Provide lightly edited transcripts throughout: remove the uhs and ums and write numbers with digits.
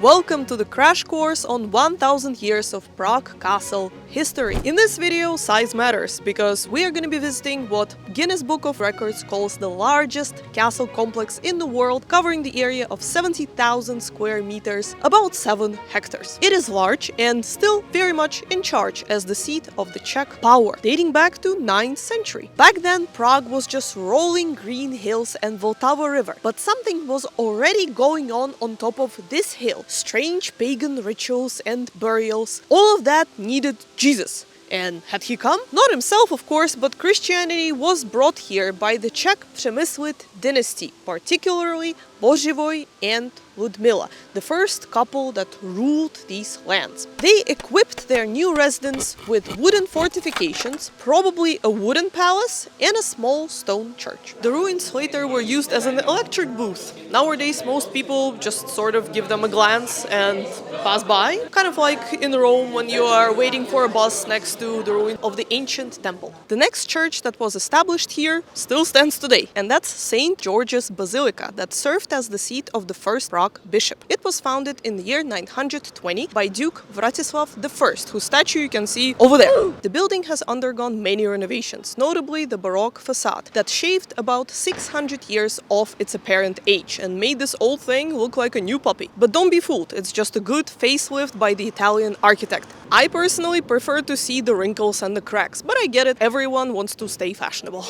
Welcome to the crash course on 1000 years of Prague Castle history. In this video, size matters, because we are going to be visiting what Guinness Book of Records calls the largest castle complex in the world, covering the area of 70,000 square meters, about 7 hectares. It is large and still very much in charge as the seat of the Czech power, dating back to 9th century. Back then, Prague was just rolling green hills and Vltava River, but something was already going on top of this hill. Strange pagan rituals and burials. All of that needed Jesus. And had he come? Not himself, of course, but Christianity was brought here by the Czech Přemyslit dynasty, particularly Boživoj and Ludmila, the first couple that ruled these lands. They equipped their new residence with wooden fortifications, probably a wooden palace, and a small stone church. The ruins later were used as an electric booth. Nowadays, most people just sort of give them a glance and pass by, kind of like in Rome when you are waiting for a bus next to the ruin of the ancient temple. The next church that was established here still stands today, and that's St. George's Basilica, that served as the seat of the first Prague bishop. It was founded in the year 920 by Duke Vratislav I, whose statue you can see over there. The building has undergone many renovations, notably the Baroque facade, that shaved about 600 years off its apparent age and made this old thing look like a new puppy. But don't be fooled, it's just a good facelift by the Italian architect. I personally prefer to see the wrinkles and the cracks, but I get it, everyone wants to stay fashionable.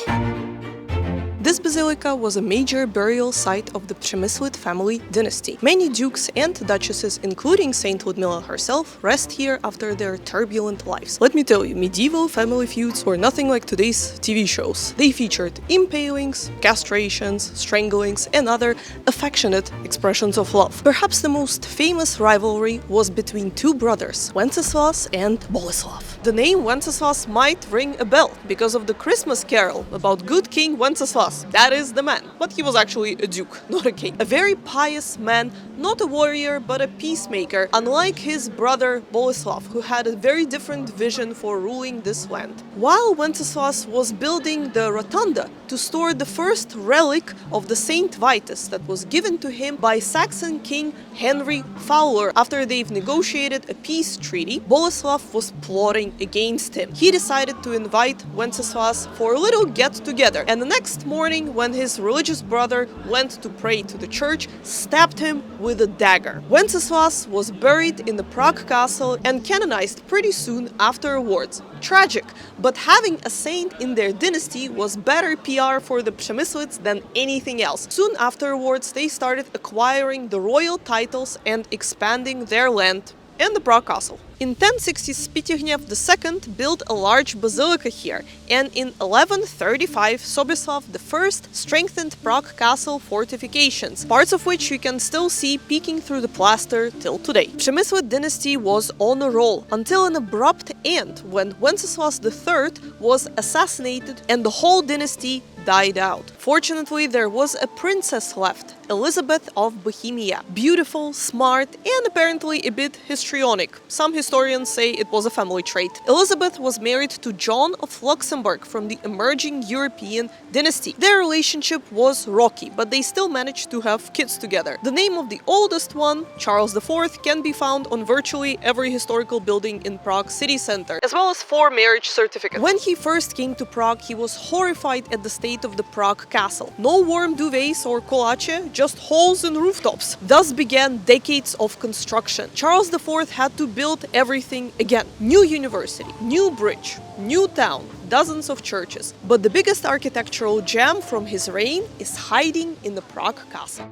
This basilica was a major burial site of the Přemyslit family dynasty. Many dukes and duchesses, including Saint Ludmila herself, rest here after their turbulent lives. Let me tell you, medieval family feuds were nothing like today's TV shows. They featured impalings, castrations, stranglings, and other affectionate expressions of love. Perhaps the most famous rivalry was between two brothers, Wenceslas and Boleslav. The name Wenceslas might ring a bell because of the Christmas carol about good King Wenceslas. That is the man, but he was actually a duke, not a king. A very pious man, not a warrior, but a peacemaker, unlike his brother Boleslav, who had a very different vision for ruling this land. While Wenceslas was building the rotunda to store the first relic of the Saint Vitus that was given to him by Saxon King Henry Fowler after they've negotiated a peace treaty, Boleslav was plotting against him. He decided to invite Wenceslas for a little get-together, and the next morning, when his religious brother went to pray to the church, stabbed him with a dagger. Wenceslas was buried in the Prague Castle and canonized pretty soon afterwards. Tragic, but having a saint in their dynasty was better PR for the Přemyslits than anything else. Soon afterwards, they started acquiring the royal titles and expanding their land and the Prague Castle. In 1060, Spytignev II built a large basilica here, and in 1135, Sobislav I strengthened Prague Castle fortifications, parts of which you can still see peeking through the plaster till today. Přemyslit dynasty was on a roll until an abrupt end when Wenceslas III was assassinated and the whole dynasty died out. Fortunately, there was a princess left, Elizabeth of Bohemia. Beautiful, smart, and apparently a bit histrionic. Some historians say it was a family trait. Elizabeth was married to John of Luxembourg from the emerging European dynasty. Their relationship was rocky, but they still managed to have kids together. The name of the oldest one, Charles IV, can be found on virtually every historical building in Prague city center, as well as 4 marriage certificates. When he first came to Prague, he was horrified at the state of the Prague Castle. No warm duvets or kolache, just holes in rooftops. Thus began decades of construction. Charles IV had to build everything again. New university, new bridge, new town, dozens of churches. But the biggest architectural gem from his reign is hiding in the Prague Castle.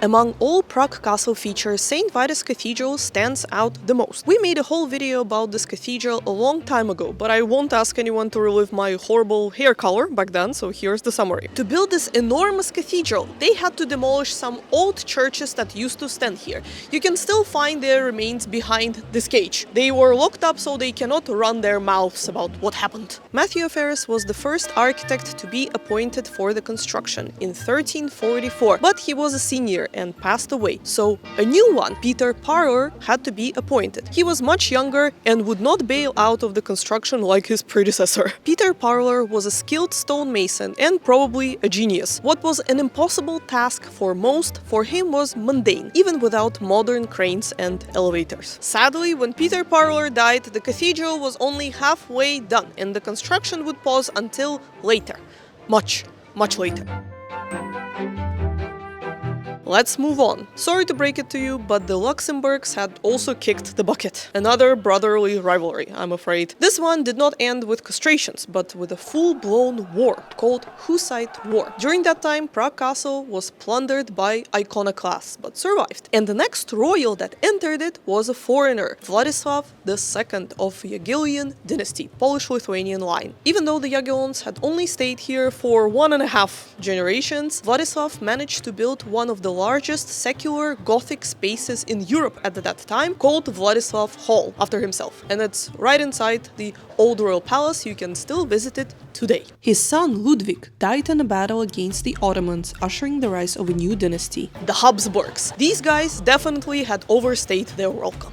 Among all Prague Castle features, St. Vitus Cathedral stands out the most. We made a whole video about this cathedral a long time ago, but I won't ask anyone to relive my horrible hair color back then, so here's the summary. To build this enormous cathedral, they had to demolish some old churches that used to stand here. You can still find their remains behind this cage. They were locked up so they cannot run their mouths about what happened. Matthew Ferris was the first architect to be appointed for the construction in 1344, but he was a senior and passed away, so a new one, Peter Parler, had to be appointed. He was much younger and would not bail out of the construction like his predecessor. Peter Parler was a skilled stonemason and probably a genius. What was an impossible task for most, for him was mundane, even without modern cranes and elevators. Sadly, when Peter Parler died, the cathedral was only halfway done, and the construction would pause until later. Much later. Let's move on. Sorry to break it to you, but the Luxembourgs had also kicked the bucket. Another brotherly rivalry, I'm afraid. This one did not end with castrations, but with a full-blown war called Hussite War. During that time, Prague Castle was plundered by iconoclasts, but survived. And the next royal that entered it was a foreigner, Vladislav II of Jagiellonian dynasty, Polish-Lithuanian line. Even though the Jagiellons had only stayed here for 1.5 generations, Vladislav managed to build one of the largest secular Gothic spaces in Europe at that time, called Vladislav Hall, after himself. And it's right inside the old royal palace. You can still visit it today. His son Ludwig died in a battle against the Ottomans, ushering the rise of a new dynasty, the Habsburgs. These guys definitely had overstayed their welcome.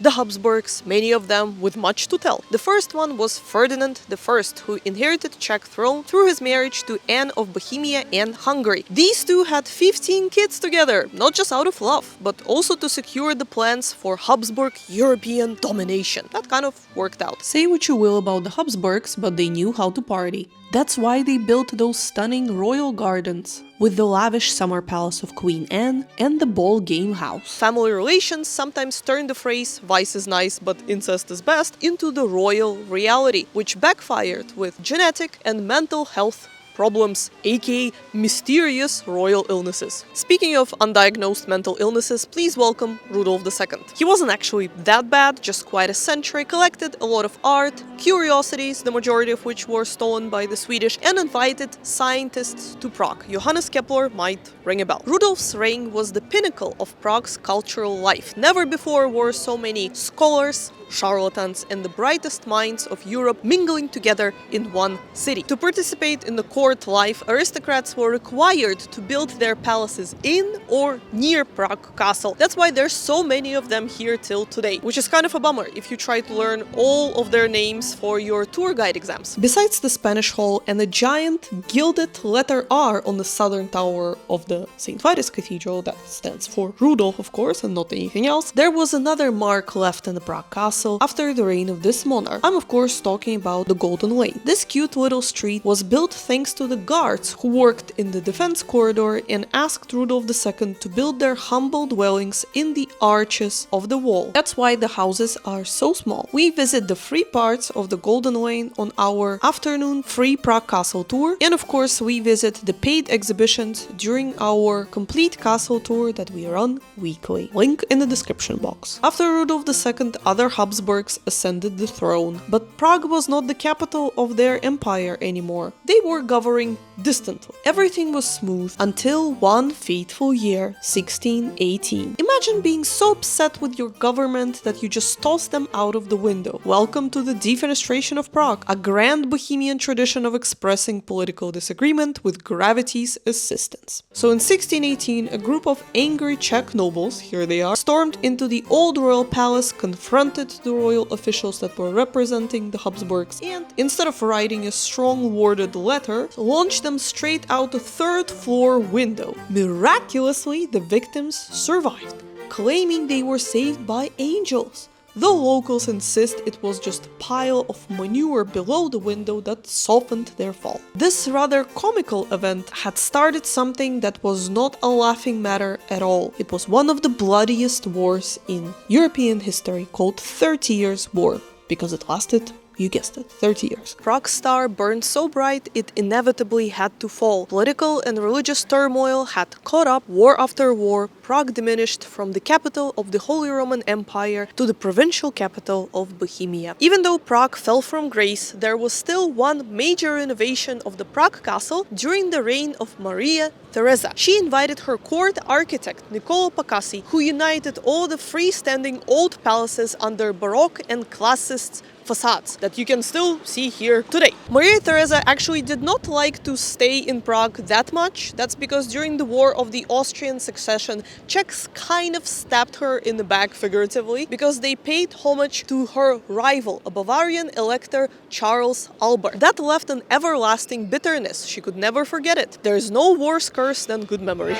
The Habsburgs, many of them with much to tell. The first one was Ferdinand I, who inherited Czech throne through his marriage to Anne of Bohemia and Hungary. These two had 15 kids together, not just out of love, but also to secure the plans for Habsburg European domination. That kind of worked out. Say what you will about the Habsburgs, but they knew how to party. That's why they built those stunning royal gardens, with the lavish summer palace of Queen Anne and the ball game house. Family relations sometimes turn the phrase "vice is nice, but incest is best" into the royal reality, which backfired with genetic and mental health problems, aka mysterious royal illnesses. Speaking of undiagnosed mental illnesses, please welcome Rudolf II. He wasn't actually that bad, just quite eccentric, collected a lot of art, curiosities, the majority of which were stolen by the Swedish, and invited scientists to Prague. Johannes Kepler might ring a bell. Rudolf's reign was the pinnacle of Prague's cultural life. Never before were so many scholars, charlatans, and the brightest minds of Europe mingling together in one city. To participate in the court life, aristocrats were required to build their palaces in or near Prague Castle. That's why there's so many of them here till today, which is kind of a bummer if you try to learn all of their names for your tour guide exams. Besides the Spanish Hall and the giant gilded letter R on the southern tower of the St. Vitus Cathedral, that stands for Rudolf, of course, and not anything else, there was another mark left in the Prague Castle after the reign of this monarch. I'm of course talking about the Golden Lane. This cute little street was built thanks to the guards who worked in the defense corridor and asked Rudolf II to build their humble dwellings in the arches of the wall. That's why the houses are so small. We visit the free parts of the Golden Lane on our afternoon free Prague Castle tour, and of course we visit the paid exhibitions during our complete castle tour that we run weekly. Link in the description box. After Rudolf II, other Habsburgs ascended the throne, but Prague was not the capital of their empire anymore. They were governing distantly. Everything was smooth until one fateful year, 1618. Imagine being so upset with your government that you just toss them out of the window. Welcome to the defenestration of Prague, a grand Bohemian tradition of expressing political disagreement with gravity's assistance. So in 1618, a group of angry Czech nobles, here they are, stormed into the old royal palace, confronted the royal officials that were representing the Habsburgs, and instead of writing a strong worded letter, launched them straight out the third-floor window. Miraculously, the victims survived, claiming they were saved by angels. Though locals insist it was just a pile of manure below the window that softened their fall. This rather comical event had started something that was not a laughing matter at all. It was one of the bloodiest wars in European history, called 30 Years' War, because it lasted, you guessed it, 30 years. Prague's star burned so bright it inevitably had to fall. Political and religious turmoil had caught up. War after war, Prague diminished from the capital of the Holy Roman Empire to the provincial capital of Bohemia. Even though Prague fell from grace, there was still one major renovation of the Prague Castle during the reign of Maria Theresa. She invited her court architect Niccolo Pacassi, who united all the freestanding old palaces under Baroque and Classicist facades that you can still see here today. Maria Theresa actually did not like to stay in Prague that much. That's because during the War of the Austrian Succession, Czechs kind of stabbed her in the back figuratively because they paid homage to her rival, a Bavarian elector, Charles Albert. That left an everlasting bitterness. She could never forget it. There is no worse curse than good memory.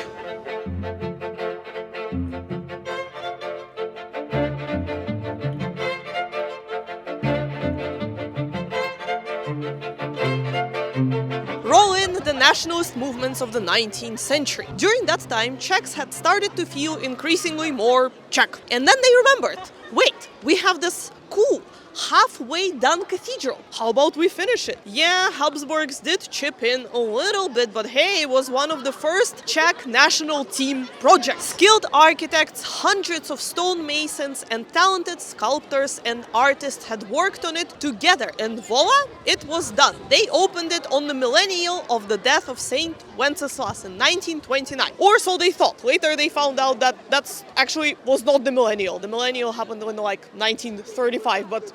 Roll in the nationalist movements of the 19th century. During that time, Czechs had started to feel increasingly more Czech. And then they remembered, wait, we have this cool, halfway done cathedral. How about we finish it? Yeah, Habsburgs did chip in a little bit, but hey, it was one of the first Czech national team projects. Skilled architects, hundreds of stonemasons, and talented sculptors and artists had worked on it together, and voila, it was done. They opened it on the millennial of the death of Saint Wenceslas in 1929. Or so they thought. Later they found out that that's actually was not the millennial. The millennial happened in like 1935, but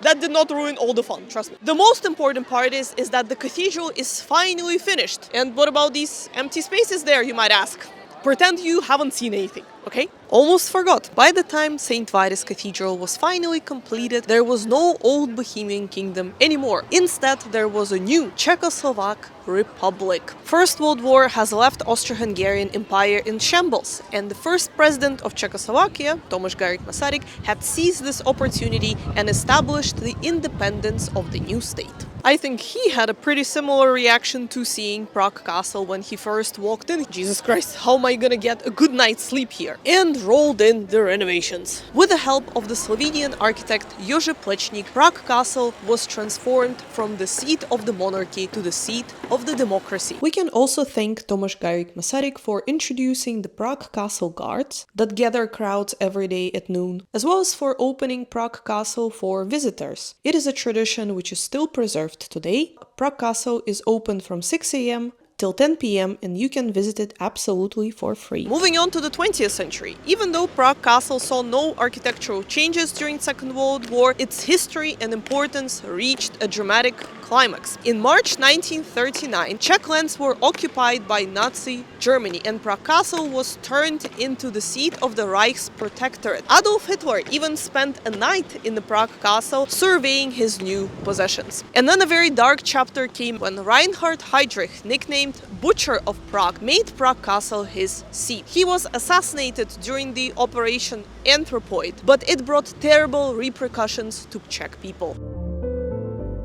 that did not ruin all the fun, trust me. The most important part is that the cathedral is finally finished. And what about these empty spaces there, you might ask? Pretend you haven't seen anything, okay? Almost forgot. By the time St. Vitus Cathedral was finally completed, there was no old Bohemian kingdom anymore. Instead, there was a new Czechoslovak Republic. First World War has left Austro-Hungarian Empire in shambles, and the first president of Czechoslovakia, Tomáš Garrigue Masaryk, had seized this opportunity and established the independence of the new state. I think he had a pretty similar reaction to seeing Prague Castle when he first walked in. Jesus Christ, how am I gonna get a good night's sleep here? And rolled in the renovations. With the help of the Slovenian architect Jože Plečnik, Prague Castle was transformed from the seat of the monarchy to the seat of the democracy. We can also thank Tomáš Garrigue Masaryk for introducing the Prague Castle Guards that gather crowds every day at noon, as well as for opening Prague Castle for visitors. It is a tradition which is still preserved today. Prague Castle is open from 6 a.m. till 10 p.m. and you can visit it absolutely for free. Moving on to the 20th century. Even though Prague Castle saw no architectural changes during Second World War, its history and importance reached a dramatic climax. In March 1939, Czech lands were occupied by Nazi Germany and Prague Castle was turned into the seat of the Reichsprotectorate. Adolf Hitler even spent a night in the Prague Castle surveying his new possessions. And then a very dark chapter came when Reinhard Heydrich, nicknamed Butcher of Prague, made Prague Castle his seat. He was assassinated during the Operation Anthropoid, but it brought terrible repercussions to Czech people.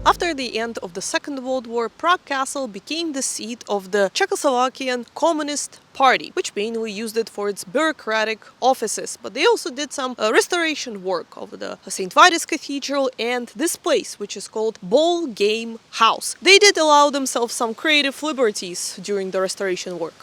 After the end of the Second World War, Prague Castle became the seat of the Czechoslovakian Communist Party, which mainly used it for its bureaucratic offices, but they also did some restoration work of the St. Vitus Cathedral and this place, which is called Ball Game House. They did allow themselves some creative liberties during the restoration work.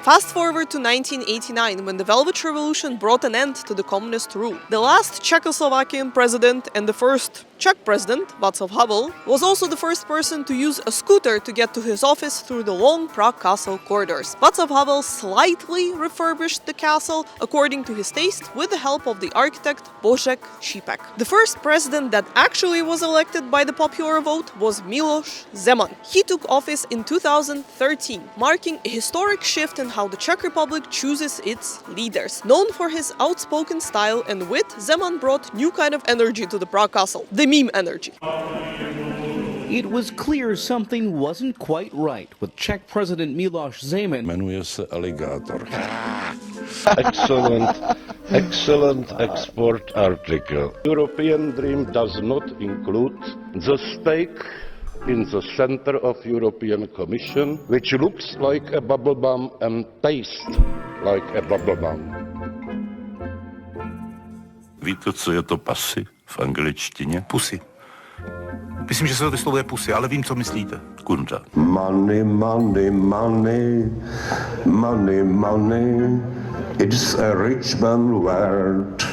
Fast forward to 1989, when the Velvet Revolution brought an end to the communist rule. The last Czechoslovakian president and the first Czech president, Václav Havel, was also the first person to use a scooter to get to his office through the long Prague Castle corridors. Václav Havel slightly refurbished the castle according to his taste with the help of the architect Božek Šípek. The first president that actually was elected by the popular vote was Miloš Zeman. He took office in 2013, marking a historic shift in how the Czech Republic chooses its leaders. Known for his outspoken style and wit, Zeman brought new kind of energy to the Prague Castle. The meme energy. It was clear something wasn't quite right with Czech President Miloš Zeman. Jmenuje se aligátor. Excellent export article. European dream does not include the stake in the center of European Commission, which looks like a bubble bomb and tastes like a bubble bomb. Víte, co je to pasy v angličtině? Pusy. Myslím, že se to vyslovuje pusy, ale vím, co myslíte. Kunda. Money, money, money, money, money, it's a rich man's world.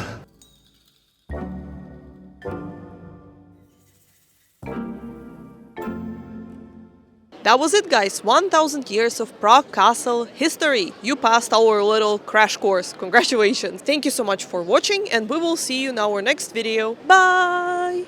That was it, guys. 1000 years of Prague Castle history. You passed our little crash course. Congratulations. Thank you so much for watching, and we will see you in our next video. Bye!